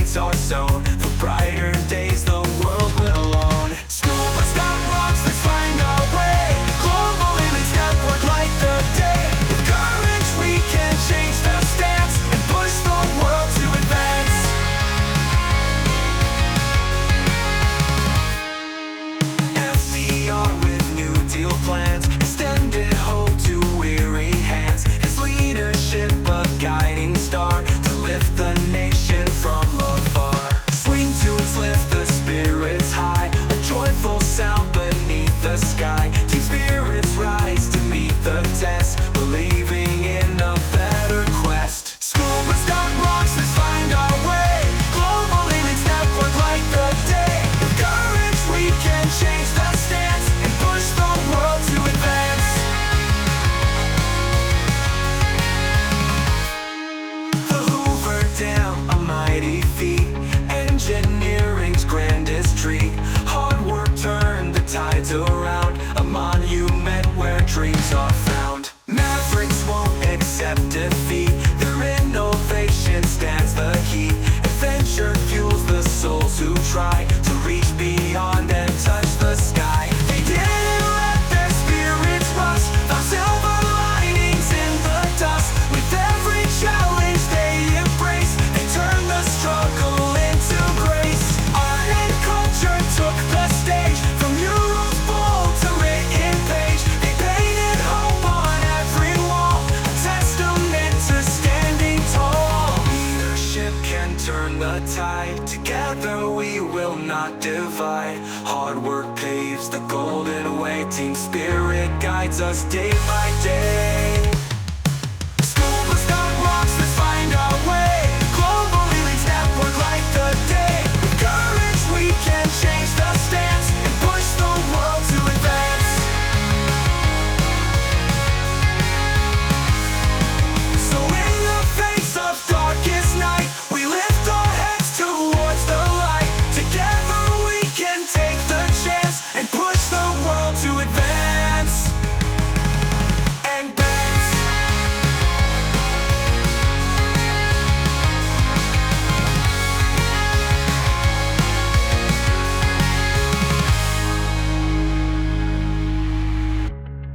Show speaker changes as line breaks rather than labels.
it's our zone. For brighter days the world will own. SchoolBus.Rocks, let's find our way. Global image network, light the day. With courage we can change the stance and push the world to advance. FDR with New Deal plans, extended hope to weary hands. His leadership a guiding star to lift the nation from afar. Swing tunes lift the spirits high, a joyful sound beneath the sky. Team spirits rise to meet the test, believing in a better quest. SchoolBus.Rocks, let's find our way. Global image network, light the day. With courage we can change the stance and push the world to advance. The Hoover Dam, a mighty feat, engineering's grandest treat. Hard work turned the tides around, a monument where dreams are found. Mavericks won't accept defeat, their innovation stands the heat. Adventure fuels the souls who try to reach beyond and touch the sky. They didn't let their spirits rust, found silver linings in the dust. With every challenge they embrace, they turned the struggle into grace. Art and culture took the stage, from murals bold to written page. They painted hope on every wall, a testament to standing tall. Leadership can turn the tide, together we will not divide. Hard work paves the golden way, team spirit guides us day by day.